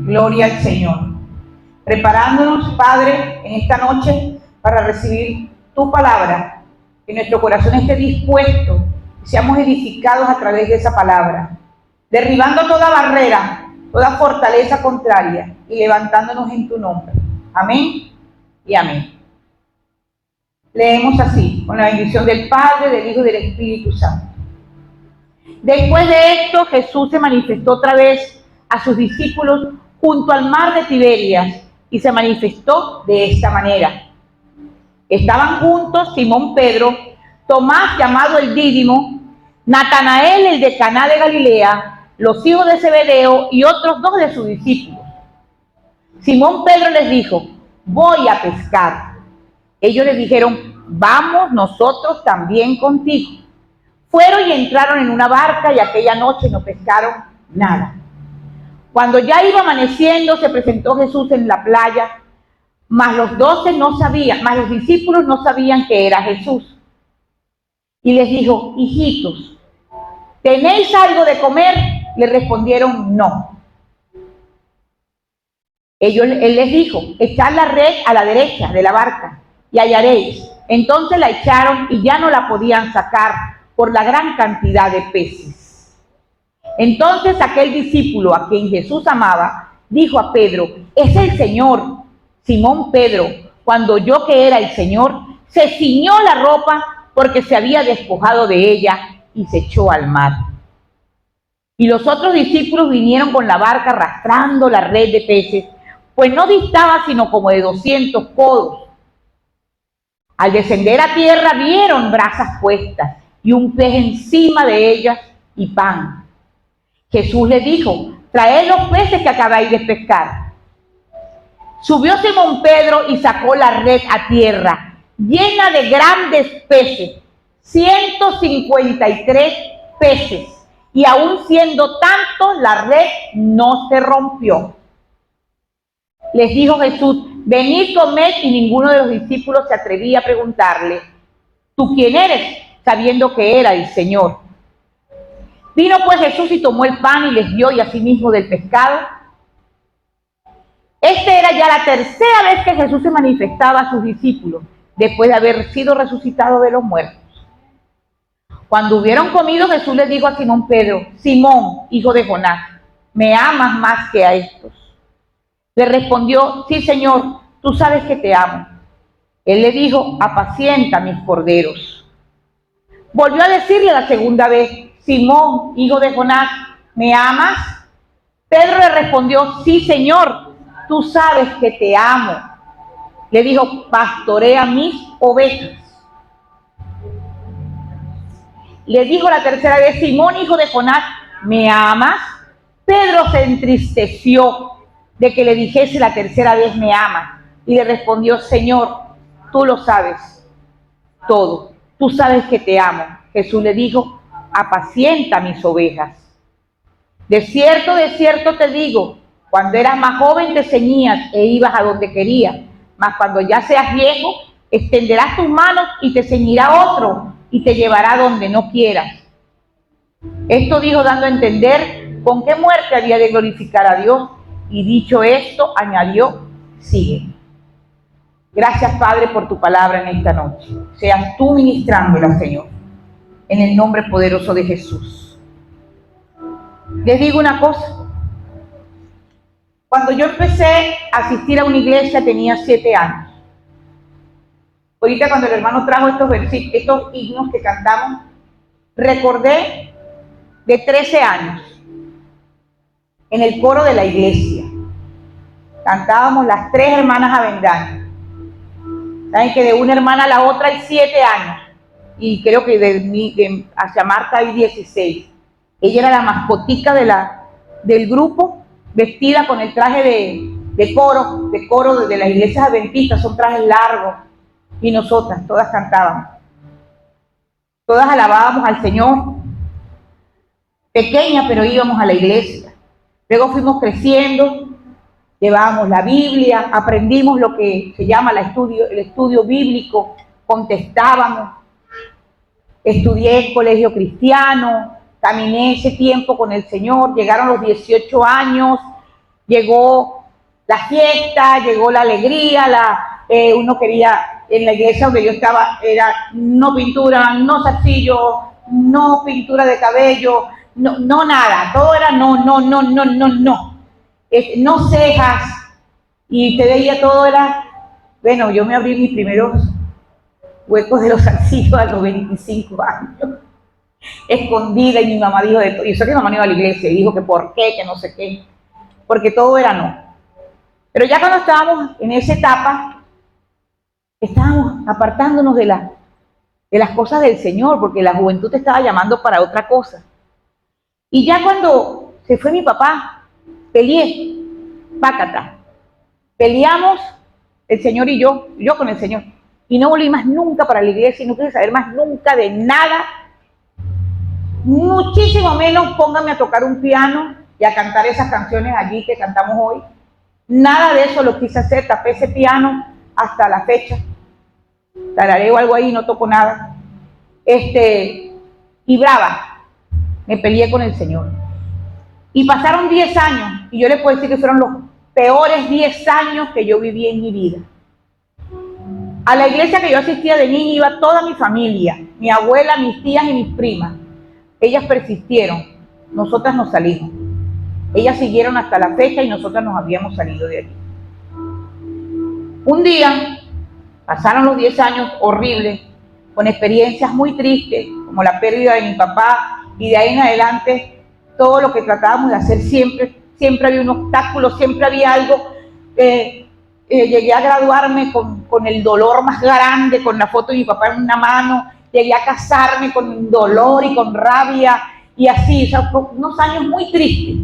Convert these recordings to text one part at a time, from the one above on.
Gloria al Señor. Preparándonos, Padre, en esta noche para recibir tu palabra, que nuestro corazón esté dispuesto, que seamos edificados a través de esa palabra, derribando toda barrera, toda fortaleza contraria y levantándonos en tu nombre. Amén y amén. Leemos así, con la bendición del Padre, del Hijo y del Espíritu Santo. Después de esto, Jesús se manifestó otra vez a sus discípulos junto al mar de Tiberias y se manifestó de esta manera. Estaban juntos Simón Pedro, Tomás llamado el Dídimo, Natanael el de Caná de Galilea, los hijos de Zebedeo y otros dos de sus discípulos. Simón Pedro les dijo: voy a pescar. Ellos le dijeron: vamos nosotros también contigo. Fueron y entraron en una barca y aquella noche no pescaron nada. Cuando ya iba amaneciendo, se presentó Jesús en la playa, mas los discípulos no sabían que era Jesús. Y les dijo: hijitos, ¿tenéis algo de comer? Le respondieron: no. Él les dijo: echad la red a la derecha de la barca y hallaréis. Entonces la echaron y ya no la podían sacar por la gran cantidad de peces. Entonces aquel discípulo a quien Jesús amaba dijo a Pedro: es el Señor. Simón Pedro, cuando oyó que era el Señor, se ciñó la ropa porque se había despojado de ella y se echó al mar. Y los otros discípulos vinieron con la barca arrastrando la red de peces, pues no distaba sino como de 200 codos. Al descender a tierra vieron brasas puestas y un pez encima de ellas y pan. Jesús les dijo: traed los peces que acabáis de pescar. Subió Simón Pedro y sacó la red a tierra, llena de grandes peces, 153 peces, y aun siendo tantos, la red no se rompió. Les dijo Jesús: venid, comed, y ninguno de los discípulos se atrevía a preguntarle: ¿tú quién eres?, sabiendo que era el Señor. Vino pues Jesús y tomó el pan y les dio, y asimismo del pescado. Esta era ya la tercera vez que Jesús se manifestaba a sus discípulos, después de haber sido resucitado de los muertos. Cuando hubieron comido, Jesús les dijo a Simón Pedro: Simón, hijo de Jonás, ¿me amas más que a estos? Le respondió: sí, Señor, tú sabes que te amo. Él le dijo: apacienta mis corderos. Volvió a decirle la segunda vez: Simón, hijo de Jonás, ¿me amas? Pedro le respondió: sí, Señor, tú sabes que te amo. Le dijo: pastorea mis ovejas. Le dijo la tercera vez: Simón, hijo de Jonás, ¿me amas? Pedro se entristeció de que le dijese la tercera vez: me amas. Y le respondió: Señor, tú lo sabes todo. Tú sabes que te amo. Jesús le dijo: apacienta mis ovejas. De cierto te digo, cuando eras más joven te ceñías e ibas a donde querías, mas cuando ya seas viejo, extenderás tus manos y te ceñirá otro y te llevará donde no quieras. Esto dijo dando a entender con qué muerte había de glorificar a Dios, y dicho esto, añadió: sigue. Gracias, Padre, por tu palabra en esta noche. Seas tú ministrándola, Señor, en el nombre poderoso de Jesús. Les digo una cosa. Cuando yo empecé a asistir a una iglesia tenía 7 años. Ahorita cuando el hermano trajo estos himnos que cantamos, recordé de 13 años en el coro de la iglesia. Cantábamos las 3 hermanas Avendaño. Saben que de una hermana a la otra hay 7 años. Y creo que hacia Marta hay 16. Ella era la mascotica del grupo, vestida con el traje de coro de las iglesias adventistas. Son trajes largos. Y nosotras, todas cantábamos. Todas alabábamos al Señor. Pequeñas, pero íbamos a la iglesia. Luego fuimos creciendo. Llevábamos la Biblia, aprendimos lo que se llama el estudio bíblico, contestábamos, estudié en colegio cristiano, caminé ese tiempo con el Señor, llegaron los 18 años, Llegó la fiesta, llegó la alegría, uno quería, en la iglesia donde yo estaba, era no pintura, no zarcillo, no pintura de cabello, no, no nada, todo era no, no, no, no, no, no. No cejas, y te veía todo era, bueno, yo me abrí mis primeros huecos de los zarcillos a los 25 años, escondida, y mi mamá dijo de todo, y eso que mi mamá no iba a la iglesia, y dijo que por qué, que no sé qué, porque todo era no. Pero ya cuando estábamos en esa etapa, estábamos apartándonos de las cosas del Señor, porque la juventud te estaba llamando para otra cosa. Y ya cuando se fue mi papá, peleé, pácata. Peleamos el Señor y yo con el Señor. Y no volví más nunca para la iglesia y no quise saber más nunca de nada. Muchísimo menos póngame a tocar un piano y a cantar esas canciones allí que cantamos hoy. Nada de eso lo quise hacer, tapé ese piano hasta la fecha. Tarareo algo ahí, no toco nada. Y brava, me peleé con el Señor. Y pasaron 10 años, y yo les puedo decir que fueron los peores 10 años que yo viví en mi vida. A la iglesia que yo asistía de niña iba toda mi familia, mi abuela, mis tías y mis primas. Ellas persistieron, nosotras nos salimos. Ellas siguieron hasta la fecha y nosotras nos habíamos salido de allí. Un día, pasaron los 10 años horribles, con experiencias muy tristes, como la pérdida de mi papá, y de ahí en adelante, todo lo que tratábamos de hacer siempre había un obstáculo, siempre había algo. Llegué a graduarme con el dolor más grande, con la foto de mi papá en una mano, llegué a casarme con dolor y con rabia, y así, o sea, unos años muy tristes.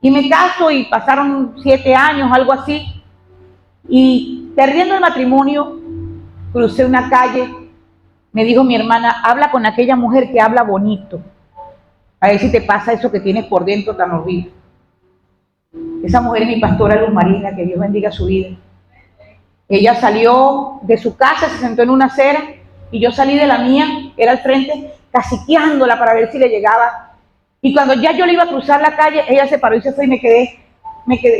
Y me caso y pasaron 7 años, algo así, y perdiendo el matrimonio, crucé una calle, me dijo mi hermana, habla con aquella mujer que habla bonito, a ver si te pasa eso que tienes por dentro tan horrible. Esa mujer es mi pastora Luz Marina, que Dios bendiga su vida. Ella salió de su casa, se sentó en una acera, y yo salí de la mía, era al frente, caciqueándola para ver si le llegaba. Y cuando ya yo le iba a cruzar la calle, ella se paró y se fue y me quedé,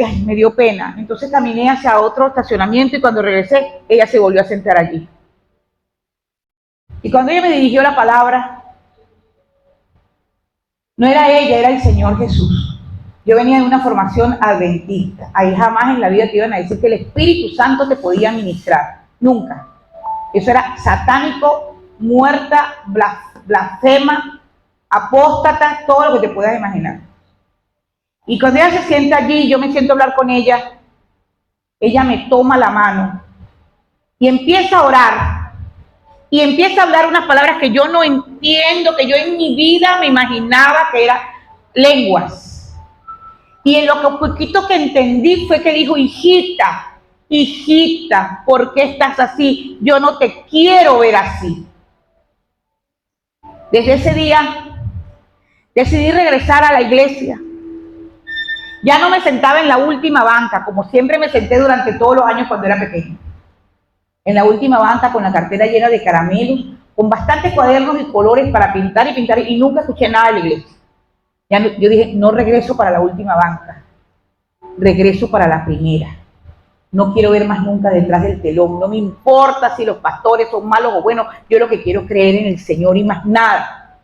ay, me dio pena. Entonces caminé hacia otro estacionamiento y cuando regresé, ella se volvió a sentar allí. Y cuando ella me dirigió la palabra, no era ella, era el Señor Jesús. Yo venía de una formación adventista. Ahí jamás en la vida te iban a decir que el Espíritu Santo te podía ministrar. Nunca. Eso era satánico, muerta, blasfema, apóstata, todo lo que te puedas imaginar. Y cuando ella se sienta allí, yo me siento a hablar con ella, ella me toma la mano y empieza a orar. Y empieza a hablar unas palabras que yo no entiendo, que yo en mi vida me imaginaba que eran lenguas. Y en lo que poquito que entendí fue que dijo, hijita, hijita, ¿por qué estás así? Yo no te quiero ver así. Desde ese día decidí regresar a la iglesia. Ya no me sentaba en la última banca, como siempre me senté durante todos los años cuando era pequeña. En la última banca con la cartera llena de caramelos, con bastantes cuadernos y colores para pintar y pintar, y nunca escuché nada de la iglesia. Yo dije, no regreso para la última banca, regreso para la primera. No quiero ver más nunca detrás del telón, no me importa si los pastores son malos o buenos, yo lo que quiero es creer en el Señor y más nada.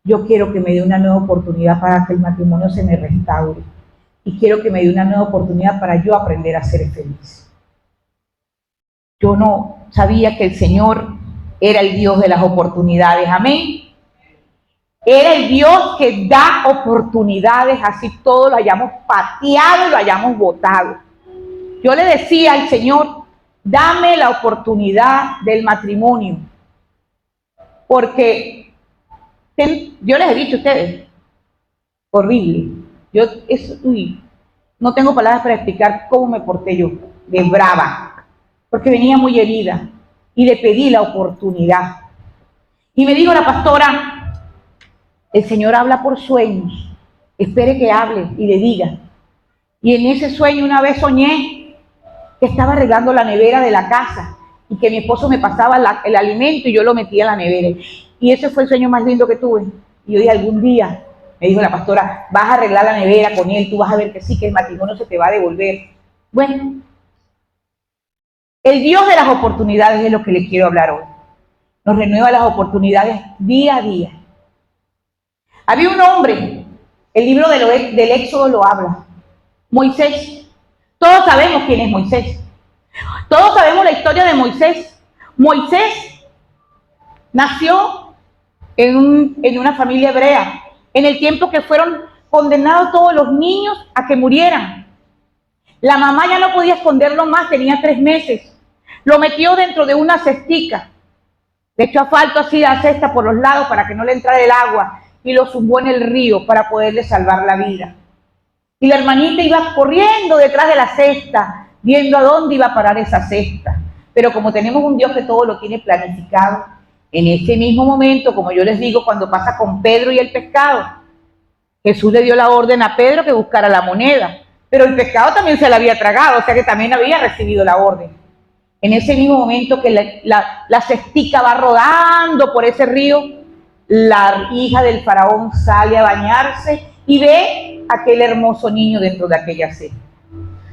Yo quiero que me dé una nueva oportunidad para que el matrimonio se me restaure. Y quiero que me dé una nueva oportunidad para yo aprender a ser feliz. Yo no sabía que el Señor era el Dios de las oportunidades, amén. Era el Dios que da oportunidades, así todos lo hayamos pateado y lo hayamos botado. Yo le decía al Señor, dame la oportunidad del matrimonio. Porque yo les he dicho a ustedes, horrible. No tengo palabras para explicar cómo me porté yo, de brava. Porque venía muy herida y le pedí la oportunidad. Y me dijo la pastora, el Señor habla por sueños, espere que hable y le diga. Y en ese sueño una vez soñé que estaba regando la nevera de la casa y que mi esposo me pasaba el alimento y yo lo metía en la nevera. Y ese fue el sueño más lindo que tuve. Y yo dije, algún día Me dijo la pastora, vas a arreglar la nevera con él, tú vas a ver que sí, que el matrimonio se te va a devolver. Bueno, el Dios de las oportunidades es lo que les quiero hablar hoy. Nos renueva las oportunidades día a día. Había un hombre, el libro del Éxodo lo habla, Moisés. Todos sabemos quién es Moisés. Todos sabemos la historia de Moisés. Moisés nació en una familia hebrea, en el tiempo que fueron condenados todos los niños a que murieran. La mamá ya no podía esconderlo más, tenía 3 meses. Lo metió dentro de una cestica. Le echó asfalto así a la cesta por los lados para que no le entrara el agua y lo zumbó en el río para poderle salvar la vida. Y la hermanita iba corriendo detrás de la cesta, viendo a dónde iba a parar esa cesta. Pero como tenemos un Dios que todo lo tiene planificado, en ese mismo momento, como yo les digo, cuando pasa con Pedro y el pescado, Jesús le dio la orden a Pedro que buscara la moneda, pero el pescado también se la había tragado, o sea que también había recibido la orden. En ese mismo momento que la cestica va rodando por ese río, la hija del faraón sale a bañarse y ve a aquel hermoso niño dentro de aquella cesta.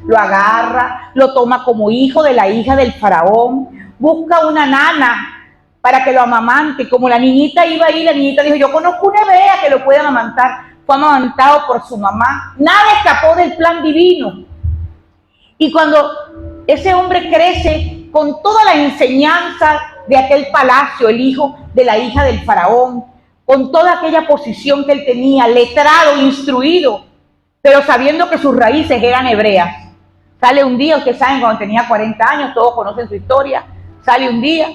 Lo agarra, lo toma como hijo de la hija del faraón, busca una nana para que lo amamante. Como la niñita iba ahí, la niñita dijo, yo conozco una hebrea que lo puede amamantar. Fue amamantado por su mamá. Nada escapó del plan divino. Y cuando ese hombre crece con toda la enseñanza de aquel palacio, el hijo de la hija del faraón, con toda aquella posición que él tenía, letrado, instruido, pero sabiendo que sus raíces eran hebreas. Sale un día, ustedes saben, cuando tenía 40 años, todos conocen su historia, sale un día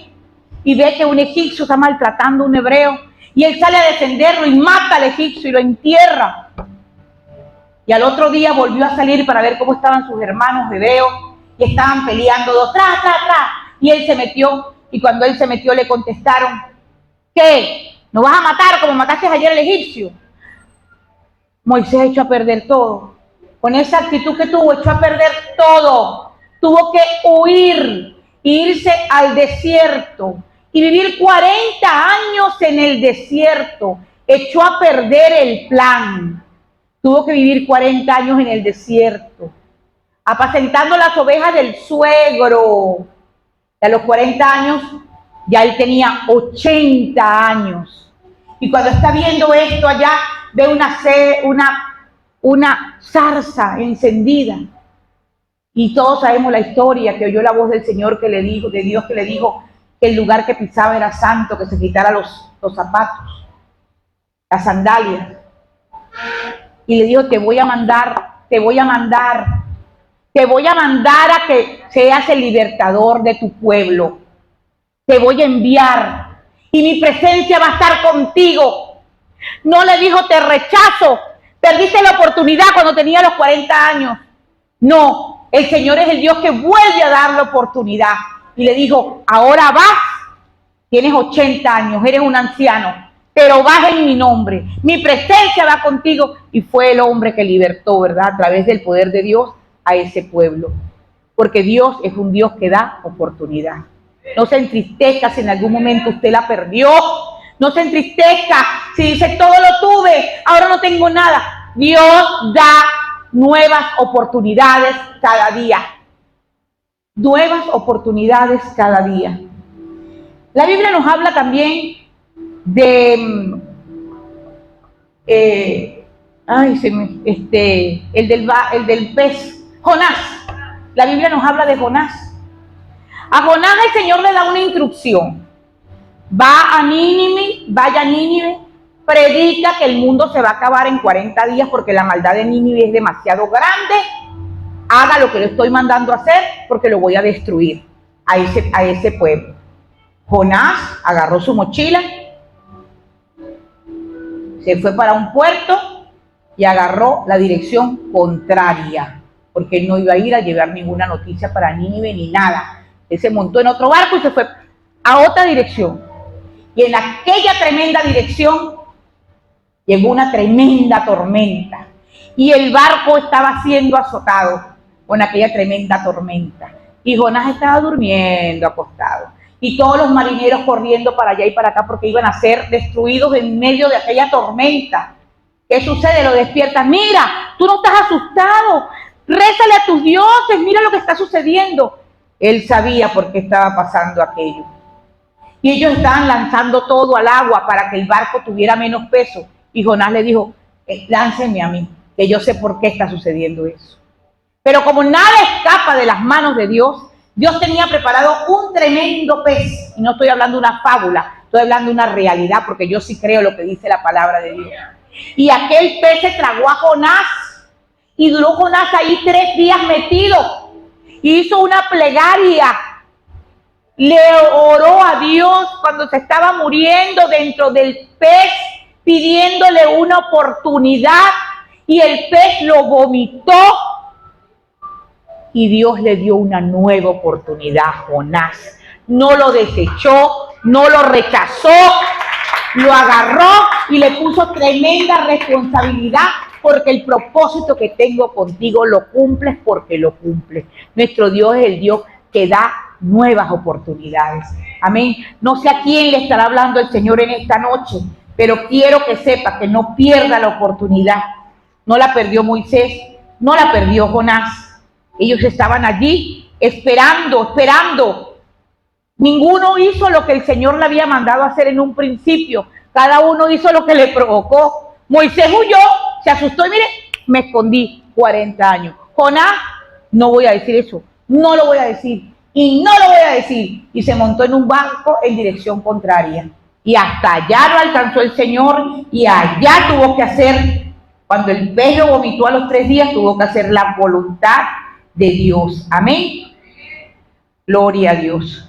y ve que un egipcio está maltratando a un hebreo y él sale a defenderlo y mata al egipcio y lo entierra. Y al otro día volvió a salir para ver cómo estaban sus hermanos hebreos y estaban peleando dos, tra. Y él se metió y cuando él se metió le contestaron, ¿qué? ¿No vas a matar como mataste ayer al egipcio? Moisés echó a perder todo. Con esa actitud que tuvo, echó a perder todo. Tuvo que huir, irse al desierto y vivir 40 años en el desierto. Echó a perder el plan. Tuvo que vivir 40 años en el desierto, apacentando las ovejas del suegro. Y a los 40 años, ya él tenía 80 años. Y cuando está viendo esto allá, ve una zarza encendida. Y todos sabemos la historia, que oyó la voz del Señor que le dijo, de Dios que le dijo que el lugar que pisaba era santo, que se quitara los zapatos, las sandalias. Y le dijo, te voy a mandar a que seas el libertador de tu pueblo. Te voy a enviar y mi presencia va a estar contigo. No le dijo, te rechazo, perdiste la oportunidad cuando tenía los 40 años. No, el Señor es el Dios que vuelve a dar la oportunidad. Y le dijo, ahora vas, tienes 80 años, eres un anciano, pero vas en mi nombre, mi presencia va contigo. Y fue el hombre que libertó, ¿verdad? A través del poder de Dios a ese pueblo. Porque Dios es un Dios que da oportunidad. No se entristezca si en algún momento usted la perdió. No se entristezca si dice, todo lo tuve, ahora no tengo nada. Dios da nuevas oportunidades cada día. Nuevas oportunidades cada día. La Biblia nos habla también de el del pez, Jonás. La Biblia nos habla de Jonás. A Jonás el Señor le da una instrucción. Vaya a Nínive, predica que el mundo se va a acabar en 40 días porque la maldad de Nínive es demasiado grande. Haga lo que le estoy mandando a hacer porque lo voy a destruir a ese pueblo. Jonás agarró su mochila, se fue para un puerto y agarró la dirección contraria, porque él no iba a ir a llevar ninguna noticia para Nínive ni nada. Él se montó en otro barco y se fue a otra dirección. Y en aquella tremenda dirección llegó una tremenda tormenta. Y el barco estaba siendo azotado con aquella tremenda tormenta. Y Jonás estaba durmiendo acostado. Y todos los marineros corriendo para allá y para acá porque iban a ser destruidos en medio de aquella tormenta. ¿Qué sucede? Lo despiertas. Mira, tú no estás asustado. Rézale a tus dioses. Mira lo que está sucediendo. Él sabía por qué estaba pasando aquello. Y ellos estaban lanzando todo al agua para que el barco tuviera menos peso. Y Jonás le dijo, láncenme a mí, que yo sé por qué está sucediendo eso. Pero como nada escapa de las manos de Dios, Dios tenía preparado un tremendo pez. Y no estoy hablando de una fábula, estoy hablando de una realidad, porque yo sí creo lo que dice la palabra de Dios. Y aquel pez se tragó a Jonás. Y duró Jonás ahí 3 días metido. Hizo una plegaria. Le oró a Dios cuando se estaba muriendo dentro del pez, pidiéndole una oportunidad. Y el pez lo vomitó. Y Dios le dio una nueva oportunidad a Jonás. No lo desechó, no lo rechazó, lo agarró y le puso tremenda responsabilidad, porque el propósito que tengo contigo lo cumples porque lo cumples. Nuestro Dios es el Dios que da nuevas oportunidades. Amén. No sé a quién le estará hablando el Señor en esta noche, pero quiero que sepa que no pierda la oportunidad. No la perdió Moisés, no la perdió Jonás. Ellos estaban allí esperando. Ninguno hizo lo que el Señor le había mandado hacer en un principio. Cada uno hizo lo que le provocó. Moisés huyó, se asustó y mire, me escondí 40 años. Jonás, no voy a decir eso, no lo voy a decir y no lo voy a decir. Y se montó en un barco en dirección contraria. Y hasta allá lo alcanzó el Señor y allá tuvo que hacer, cuando el pez lo vomitó a los 3 días, tuvo que hacer la voluntad de Dios. Amén. Gloria a Dios.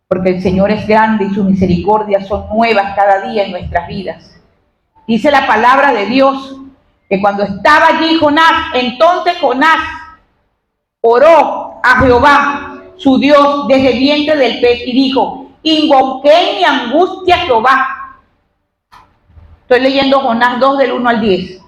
Porque el Señor es grande y sus misericordias son nuevas cada día en nuestras vidas. Dice la palabra de Dios que cuando estaba allí Jonás, entonces Jonás oró a Jehová, su Dios, desde el vientre del pez y dijo, invoqué mi angustia a Jehová. Estoy leyendo Jonás 2 del 1 al 10.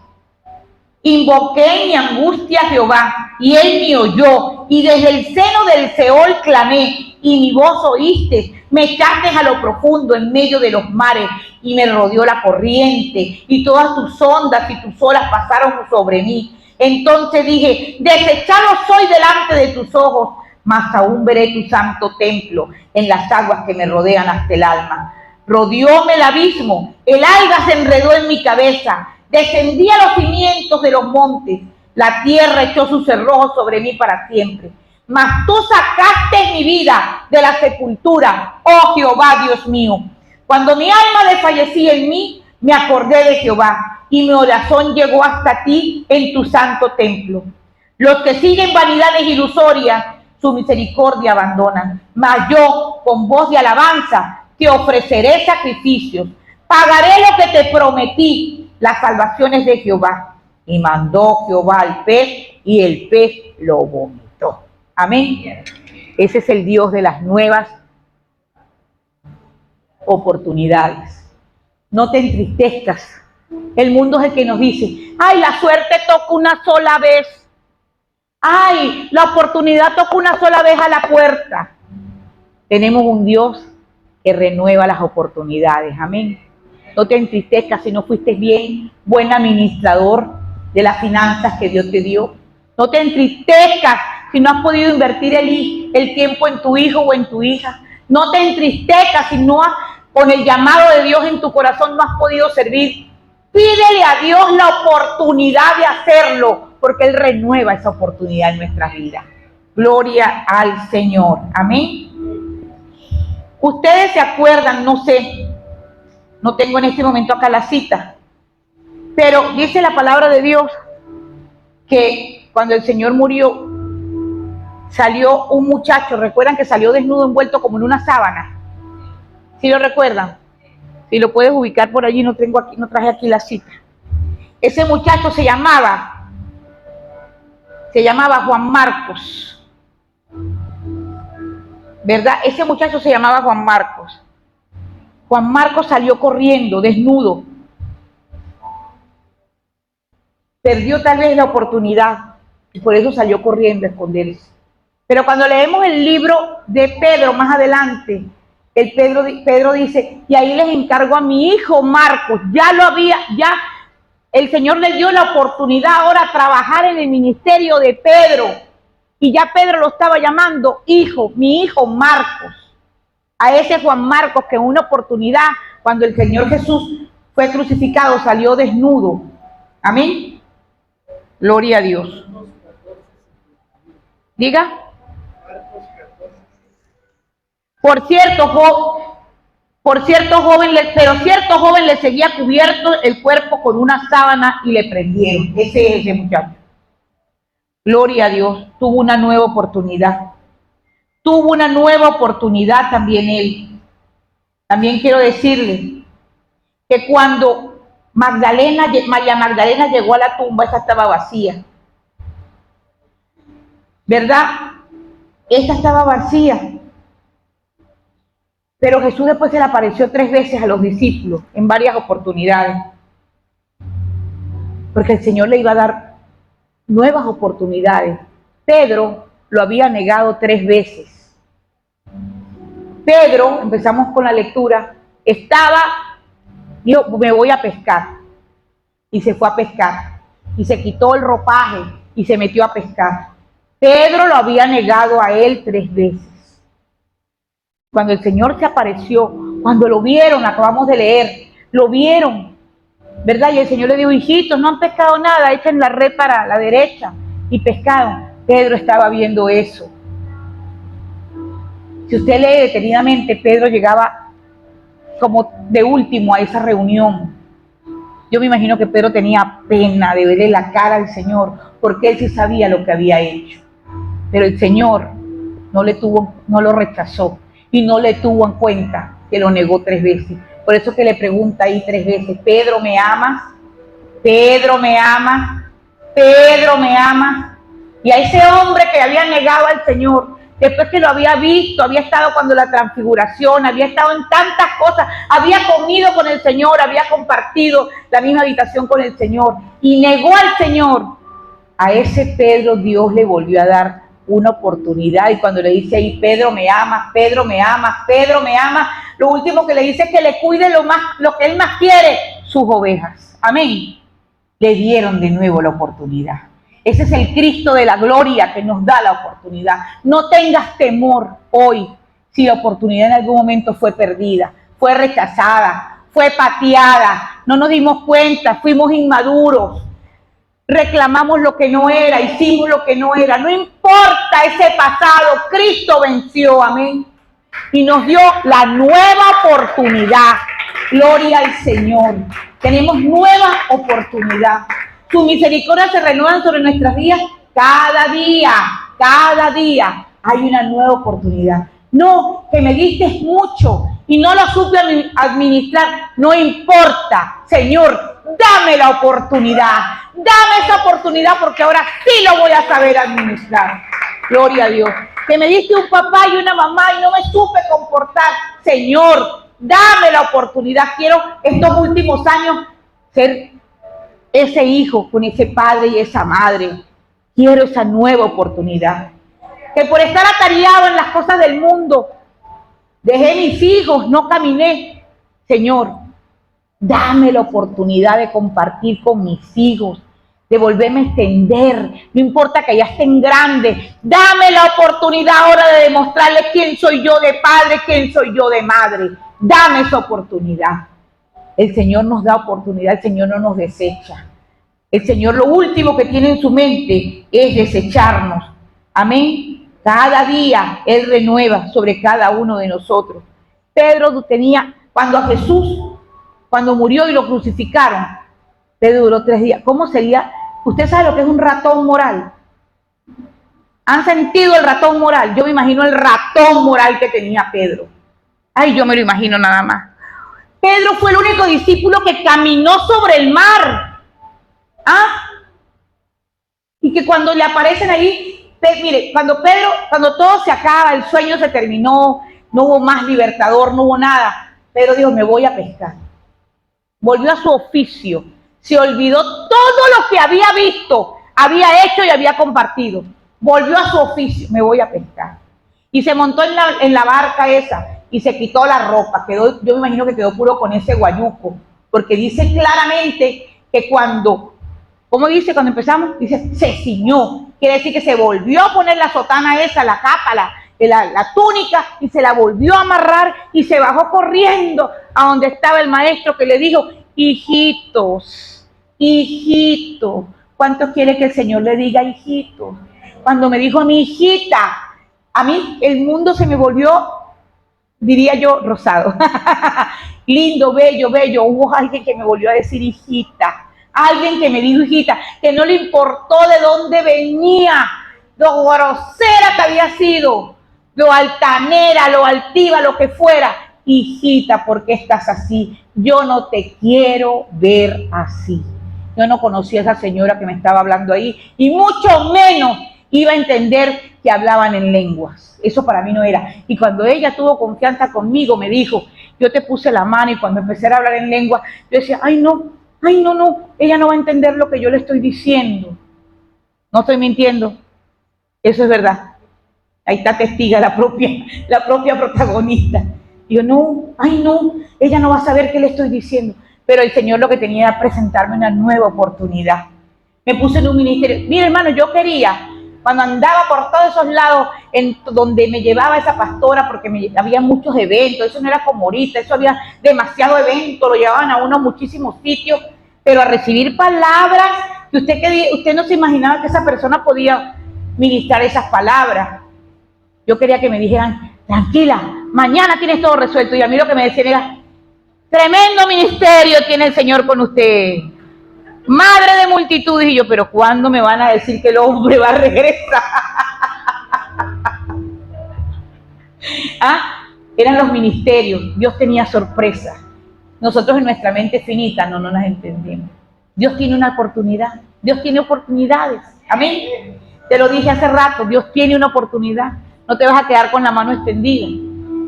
Invoqué mi angustia a Jehová, y él me oyó, y desde el seno del Seol clamé, y mi voz oíste. Me echaste a lo profundo en medio de los mares, y me rodeó la corriente, y todas tus ondas y tus olas pasaron sobre mí. Entonces dije, desechado soy delante de tus ojos, mas aún veré tu santo templo en las aguas que me rodean hasta el alma. Rodeóme el abismo, el alga se enredó en mi cabeza, descendí a los cimientos de los montes, la tierra echó sus cerrojos sobre mí para siempre. Mas tú sacaste mi vida de la sepultura, oh Jehová Dios mío. Cuando mi alma desfallecía en mí, me acordé de Jehová, y mi oración llegó hasta ti en tu santo templo. Los que siguen vanidades ilusorias, su misericordia abandonan. Mas yo, con voz de alabanza, te ofreceré sacrificios. Pagaré lo que te prometí, las salvaciones de Jehová. Y mandó Jehová al pez, y el pez lo vomitó. Amén. Ese es el Dios de las nuevas oportunidades. No te entristezcas. El mundo es el que nos dice, ay, la suerte toca una sola vez. Ay, la oportunidad toca una sola vez a la puerta. Tenemos un Dios que renueva las oportunidades. Amén. No te entristezcas si no fuiste bien, buen administrador de las finanzas que Dios te dio. No te entristezcas si no has podido invertir el tiempo en tu hijo o en tu hija. No te entristezcas si no has, con el llamado de Dios en tu corazón, no has podido servir. Pídele a Dios la oportunidad de hacerlo, porque Él renueva esa oportunidad en nuestras vidas. Gloria al Señor. Amén. Ustedes se acuerdan, no sé, no tengo en este momento acá la cita, pero dice la palabra de Dios que cuando el Señor murió, salió un muchacho, ¿recuerdan que salió desnudo envuelto como en una sábana? ¿Sí lo recuerdan? Si lo puedes ubicar por allí, no traje aquí la cita. Ese muchacho se llamaba Juan Marcos. ¿Verdad? Ese muchacho se llamaba Juan Marcos. Juan Marcos salió corriendo, desnudo. Perdió tal vez la oportunidad y por eso salió corriendo a esconderse. Pero cuando leemos el libro de Pedro más adelante, Pedro dice, y ahí les encargo a mi hijo Marcos, ya El Señor le dio la oportunidad ahora a trabajar en el ministerio de Pedro. Y ya Pedro lo estaba llamando hijo, mi hijo Marcos. A ese Juan Marcos que en una oportunidad, cuando el Señor Jesús fue crucificado, salió desnudo. Amén. Gloria a Dios. Diga. Por cierto, cierto joven le seguía cubierto el cuerpo con una sábana y le prendieron. Ese es ese muchacho. Gloria a Dios, tuvo una nueva oportunidad. Tuvo una nueva oportunidad también él. También quiero decirle que cuando María Magdalena llegó a la tumba, esa estaba vacía. ¿Verdad? Esa estaba vacía. Pero Jesús después se le apareció 3 veces a los discípulos en varias oportunidades. Porque el Señor le iba a dar nuevas oportunidades. Pedro lo había negado 3 veces. Pedro, empezamos con la lectura, dijo, me voy a pescar. Y se fue a pescar. Y se quitó el ropaje y se metió a pescar. Pedro lo había negado a él 3 veces. Cuando el Señor se apareció, cuando lo vieron, acabamos de leer, lo vieron, ¿verdad? Y el Señor le dijo, hijitos, no han pescado nada, echen la red para la derecha. Y pescaron. Pedro estaba viendo eso. Si usted lee detenidamente, Pedro llegaba como de último a esa reunión. Yo me imagino que Pedro tenía pena de verle la cara al Señor, porque él sí sabía lo que había hecho. Pero el Señor no lo rechazó y no le tuvo en cuenta que lo negó 3 veces. Por eso que le pregunta ahí 3 veces, Pedro, ¿me amas? Pedro, ¿me amas? Pedro, ¿me amas? Y a ese hombre que había negado al Señor, después que lo había visto, había estado cuando la transfiguración, había estado en tantas cosas, había comido con el Señor, había compartido la misma habitación con el Señor y negó al Señor. A ese Pedro Dios le volvió a dar una oportunidad y cuando le dice ahí, Pedro, me amas, Pedro, me amas, Pedro, me amas, lo último que le dice es que le cuide lo que él más quiere, sus ovejas. Amén. Le dieron de nuevo la oportunidad. Ese es el Cristo de la gloria que nos da la oportunidad. No tengas temor hoy si la oportunidad en algún momento fue perdida, fue rechazada, fue pateada, no nos dimos cuenta, fuimos inmaduros, reclamamos lo que no era, hicimos lo que no era. No importa ese pasado, Cristo venció, amén. Y nos dio la nueva oportunidad. Gloria al Señor. Tenemos nueva oportunidad. Sus misericordias se renuevan sobre nuestras vidas cada día, cada día. Hay una nueva oportunidad. No, que me diste mucho y no lo supe administrar. No importa, Señor, dame la oportunidad. Dame esa oportunidad porque ahora sí lo voy a saber administrar. Gloria a Dios. Que me diste un papá y una mamá y no me supe comportar. Señor, dame la oportunidad. Quiero estos últimos años ser ese hijo con ese padre y esa madre. Quiero esa nueva oportunidad. Que por estar atareado en las cosas del mundo, dejé mis hijos, no caminé. Señor, dame la oportunidad de compartir con mis hijos, de volverme a extender, no importa que ya estén grandes, dame la oportunidad ahora de demostrarles quién soy yo de padre, quién soy yo de madre, dame esa oportunidad. El Señor nos da oportunidad, el Señor no nos desecha. El Señor lo último que tiene en su mente es desecharnos. Amén. Cada día Él renueva sobre cada uno de nosotros. Pedro tenía, cuando murió y lo crucificaron, Pedro duró 3 días. ¿Cómo sería? ¿Usted sabe lo que es un ratón moral? ¿Han sentido el ratón moral? Yo me imagino el ratón moral que tenía Pedro. Ay, yo me lo imagino nada más. Pedro fue el único discípulo que caminó sobre el mar. ¿Ah? Y que cuando le aparecen ahí, mire, cuando todo se acaba, el sueño se terminó, no hubo más libertador, no hubo nada, Pedro dijo, me voy a pescar. Volvió a su oficio, se olvidó todo lo que había visto, había hecho y había compartido. Volvió a su oficio, me voy a pescar. Y se montó en la barca esa y se quitó la ropa. Yo me imagino que quedó puro con ese guayuco, porque dice claramente que cuando, ¿cómo dice cuando empezamos? Dice, se ciñó. Quiere decir que se volvió a poner la sotana esa, la capa, la túnica, y se la volvió a amarrar y se bajó corriendo a donde estaba el maestro, que le dijo, hijitos, hijitos. ¿Cuántos quiere que el Señor le diga hijitos? Cuando me dijo mi hijita, a mí el mundo se me volvió, diría yo, rosado. Lindo, bello, bello. Hubo alguien que me volvió a decir hijita. Alguien que me dijo hijita, que no le importó de dónde venía, lo grosera que había sido, lo altanera, lo altiva, lo que fuera. Hijita, ¿por qué estás así? Yo no te quiero ver así. Yo no conocía a esa señora que me estaba hablando ahí, y mucho menos iba a entender que hablaban en lenguas. Eso para mí no era. Y cuando ella tuvo confianza conmigo, me dijo, yo te puse la mano, y cuando empecé a hablar en lengua, yo decía, ay no, ella no va a entender lo que yo le estoy diciendo. No estoy mintiendo. Eso es verdad. Ahí está testiga la propia protagonista. Y yo, no, ella no va a saber qué le estoy diciendo. Pero el Señor lo que tenía era presentarme una nueva oportunidad. Me puse en un ministerio. Mira, hermano, yo quería, cuando andaba por todos esos lados, en donde me llevaba esa pastora, porque había muchos eventos, eso no era como ahorita, eso había demasiado eventos, lo llevaban a uno a muchísimos sitios, pero a recibir palabras, que usted no se imaginaba que esa persona podía ministrar esas palabras. Yo quería que me dijeran, tranquila, mañana tienes todo resuelto, y a mí lo que me decían era, tremendo ministerio tiene el Señor con usted, madre de multitudes. Y yo, pero ¿cuándo me van a decir que el hombre va a regresar? Eran los ministerios. Dios tenía sorpresas. Nosotros en nuestra mente finita no las entendemos. Dios tiene una oportunidad. Dios tiene oportunidades. Amén. Te lo dije hace rato, Dios tiene una oportunidad. No te vas a quedar con la mano extendida.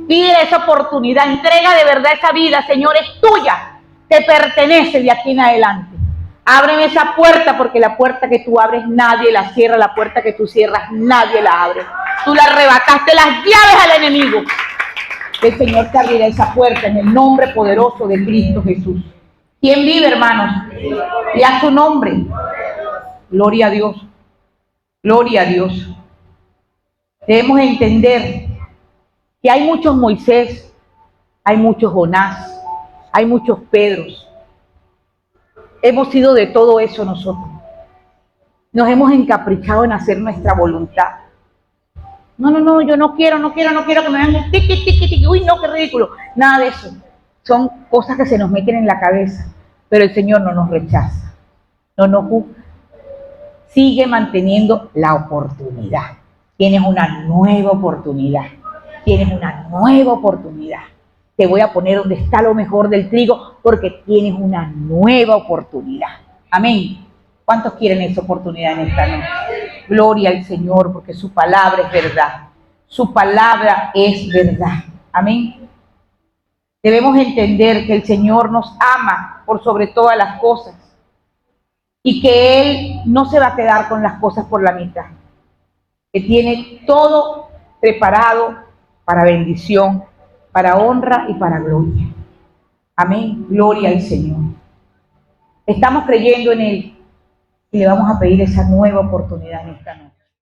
Pide esa oportunidad, entrega de verdad esa vida, Señor, es tuya, te pertenece de aquí en adelante. Ábreme esa puerta, porque la puerta que tú abres nadie la cierra, la puerta que tú cierras nadie la abre. Tú le arrebataste las llaves al enemigo. El Señor te abrirá esa puerta en el nombre poderoso de Cristo Jesús. ¿Quién vive, hermanos? Y a su nombre. Gloria a Dios. Gloria a Dios. Debemos entender que hay muchos Moisés, hay muchos Jonás, hay muchos Pedros. Hemos sido de todo eso nosotros. Nos hemos encaprichado en hacer nuestra voluntad. No, yo no quiero que me hagan tiqui, uy, no, qué ridículo. Nada de eso. Son cosas que se nos meten en la cabeza, pero el Señor no nos rechaza, no nos juzga. Sigue manteniendo la oportunidad. Tienes una nueva oportunidad. Tienes una nueva oportunidad. Te voy a poner donde está lo mejor del trigo, porque tienes una nueva oportunidad. Amén. ¿Cuántos quieren esa oportunidad en esta noche? Gloria al Señor, porque su palabra es verdad. Su palabra es verdad. Amén. Debemos entender que el Señor nos ama por sobre todas las cosas, y que Él no se va a quedar con las cosas por la mitad, que tiene todo preparado para bendición, para honra y para gloria. Amén. Gloria al Señor. Estamos creyendo en Él y le vamos a pedir esa nueva oportunidad en esta noche.